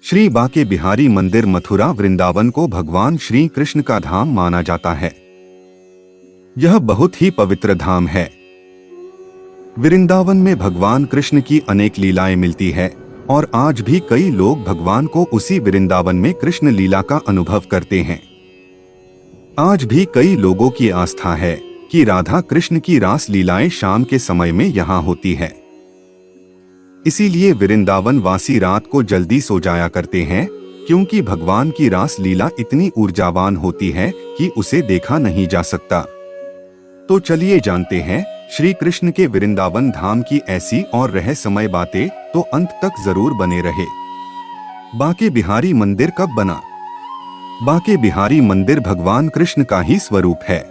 श्री बाके बिहारी मंदिर मथुरा वृंदावन को भगवान श्री कृष्ण का धाम माना जाता है। यह बहुत ही पवित्र धाम है। वृंदावन में भगवान कृष्ण की अनेक लीलाएं मिलती है और आज भी कई लोग भगवान को उसी वृंदावन में कृष्ण लीला का अनुभव करते हैं। आज भी कई लोगों की आस्था है कि राधा कृष्ण की रास लीलाएं शाम के समय में यहाँ होती है। इसीलिए वृंदावन वासी रात को जल्दी सो जाया करते हैं, क्योंकि भगवान की रास लीला इतनी ऊर्जावान होती है कि उसे देखा नहीं जा सकता। तो चलिए जानते हैं श्री कृष्ण के वृंदावन धाम की ऐसी और रहस्यमय बातें, तो अंत तक जरूर बने रहे। बाके बिहारी मंदिर कब बना? बाके बिहारी मंदिर भगवान कृष्ण का ही स्वरूप है।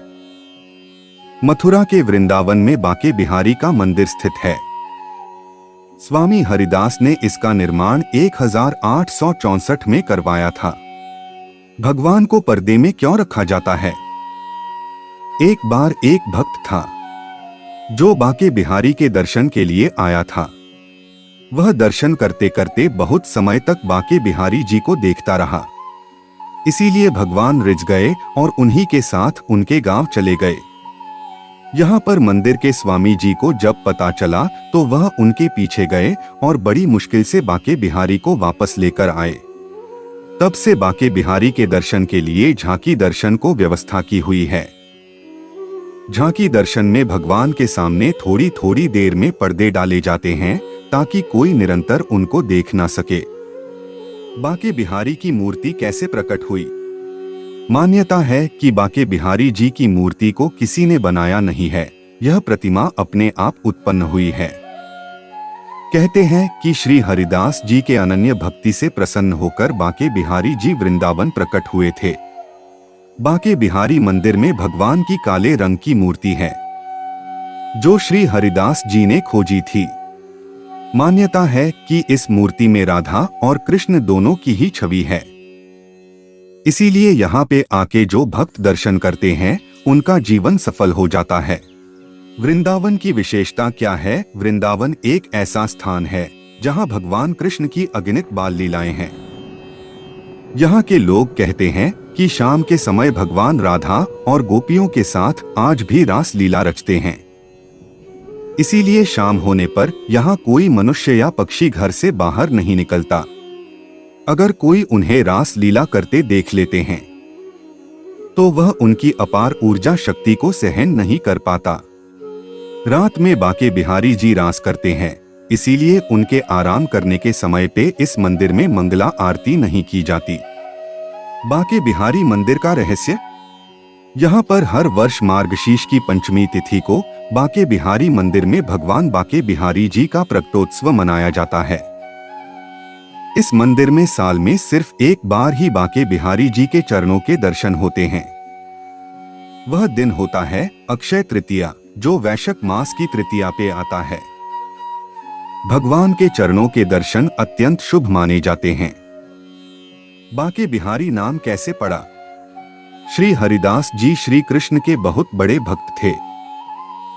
मथुरा के वृंदावन में बाके बिहारी का मंदिर स्थित है। स्वामी हरिदास ने इसका निर्माण 1864 में करवाया था। भगवान को पर्दे में क्यों रखा जाता है? एक बार एक भक्त था जो बाके बिहारी के दर्शन के लिए आया था। वह दर्शन करते करते बहुत समय तक बाके बिहारी जी को देखता रहा। इसीलिए भगवान रिझ गए और उन्हीं के साथ उनके गांव चले गए। यहाँ पर मंदिर के स्वामी जी को जब पता चला तो वह उनके पीछे गए और बड़ी मुश्किल से बाके बिहारी को वापस लेकर आए। तब से बाके बिहारी के दर्शन के लिए झांकी दर्शन को व्यवस्था की हुई है। झांकी दर्शन में भगवान के सामने थोड़ी थोड़ी देर में पर्दे डाले जाते हैं ताकि कोई निरंतर उनको देख ना सके। बाके बिहारी की मूर्ति कैसे प्रकट हुई? मान्यता है कि बाके बिहारी जी की मूर्ति को किसी ने बनाया नहीं है, यह प्रतिमा अपने आप उत्पन्न हुई है। कहते हैं कि श्री हरिदास जी के अनन्य भक्ति से प्रसन्न होकर बाके बिहारी जी वृंदावन प्रकट हुए थे। बाके बिहारी मंदिर में भगवान की काले रंग की मूर्ति है जो श्री हरिदास जी ने खोजी थी। मान्यता है कि इस मूर्ति में राधा और कृष्ण दोनों की ही छवि है। इसीलिए यहाँ पे आके जो भक्त दर्शन करते हैं उनका जीवन सफल हो जाता है। वृंदावन की विशेषता क्या है? वृंदावन एक ऐसा स्थान है जहाँ भगवान कृष्ण की अगणित बाल लीलाएं हैं। यहाँ के लोग कहते हैं कि शाम के समय भगवान राधा और गोपियों के साथ आज भी रास लीला रचते हैं। इसीलिए शाम होने पर यहाँ कोई मनुष्य या पक्षी घर से बाहर नहीं निकलता। अगर कोई उन्हें रास लीला करते देख लेते हैं तो वह उनकी अपार ऊर्जा शक्ति को सहन नहीं कर पाता। रात में बाके बिहारी जी रास करते हैं, इसीलिए उनके आराम करने के समय पे इस मंदिर में मंगला आरती नहीं की जाती। बाके बिहारी मंदिर का रहस्य? यहाँ पर हर वर्ष मार्गशीर्ष की पंचमी तिथि को बाके बिहारी मंदिर में भगवान बाके बिहारी जी का प्रकटोत्सव मनाया जाता है। इस मंदिर में साल में सिर्फ एक बार ही बाके बिहारी जी के चरणों के दर्शन होते हैं। वह दिन होता है अक्षय तृतीया, जो वैशाख मास की तृतीया पे आता है। भगवान के चरणों के दर्शन अत्यंत शुभ माने जाते हैं। बाके बिहारी नाम कैसे पड़ा? श्री हरिदास जी श्री कृष्ण के बहुत बड़े भक्त थे।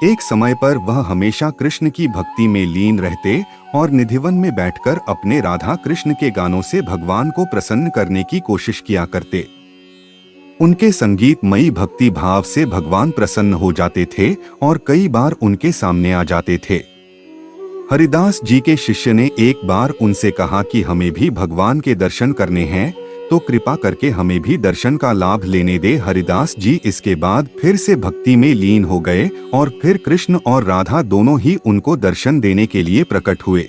एक समय पर वह हमेशा कृष्ण की भक्ति में लीन रहते और निधिवन में बैठकर अपने राधा कृष्ण के गानों से भगवान को प्रसन्न करने की कोशिश किया करते। उनके संगीतमयी भक्ति भाव से भगवान प्रसन्न हो जाते थे और कई बार उनके सामने आ जाते थे। हरिदास जी के शिष्य ने एक बार उनसे कहा कि हमें भी भगवान के दर्शन करने हैं, तो कृपा करके हमें भी दर्शन का लाभ लेने दे। हरिदास जी इसके बाद फिर से भक्ति में लीन हो गए और फिर कृष्ण और राधा दोनों ही उनको दर्शन देने के लिए प्रकट हुए।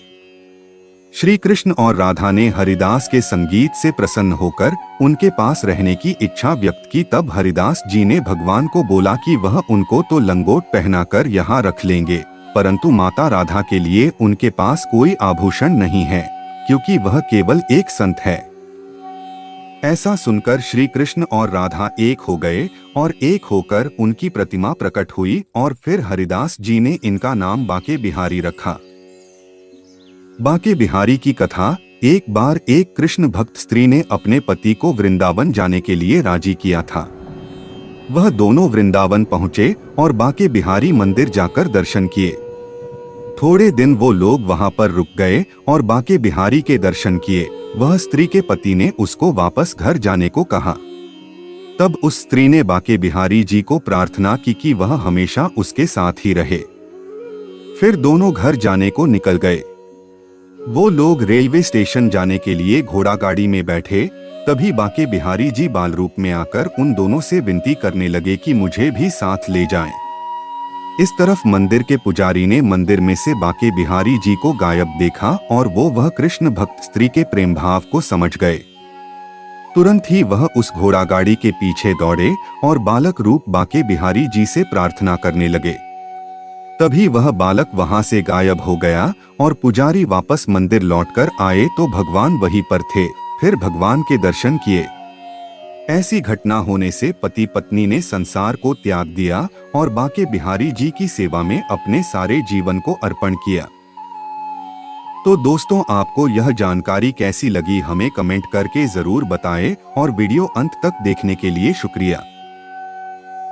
श्री कृष्ण और राधा ने हरिदास के संगीत से प्रसन्न होकर उनके पास रहने की इच्छा व्यक्त की। तब हरिदास जी ने भगवान को बोला कि वह उनको तो लंगोट पहनाकर यहाँ रख लेंगे, परंतु माता राधा के लिए उनके पास कोई आभूषण नहीं है, क्योंकि वह केवल एक संत है। ऐसा सुनकर श्री कृष्ण और राधा एक हो गए और एक होकर उनकी प्रतिमा प्रकट हुई और फिर हरिदास जी ने इनका नाम बाके बिहारी रखा। बाके बिहारी की कथा। एक बार एक कृष्ण भक्त स्त्री ने अपने पति को वृंदावन जाने के लिए राजी किया था। वह दोनों वृंदावन पहुंचे और बाके बिहारी मंदिर जाकर दर्शन किए। थोड़े दिन वो लोग वहां पर रुक गए और बांके बिहारी के दर्शन किए। वह स्त्री के पति ने उसको वापस घर जाने को कहा। तब उस स्त्री ने बांके बिहारी जी को प्रार्थना की कि वह हमेशा उसके साथ ही रहे। फिर दोनों घर जाने को निकल गए। वो लोग रेलवे स्टेशन जाने के लिए घोड़ा गाड़ी में बैठे। तभी बांके बिहारी जी बाल रूप में आकर उन दोनों से विनती करने लगे कि मुझे भी साथ ले जाएं। इस तरफ मंदिर के पुजारी ने मंदिर में से बांके बिहारी जी को गायब देखा और वह कृष्ण भक्त स्त्री के प्रेम भाव को समझ गए। तुरंत ही वह उस घोड़ा गाड़ी के पीछे दौड़े और बालक रूप बांके बिहारी जी से प्रार्थना करने लगे। तभी वह बालक वहां से गायब हो गया और पुजारी वापस मंदिर लौटकर आए तो भगवान वहीं पर थे। फिर भगवान के दर्शन किए। ऐसी घटना होने से पति पत्नी ने संसार को त्याग दिया और बांके बिहारी जी की सेवा में अपने सारे जीवन को अर्पण किया। तो दोस्तों, आपको यह जानकारी कैसी लगी हमें कमेंट करके जरूर बताएं और वीडियो अंत तक देखने के लिए शुक्रिया।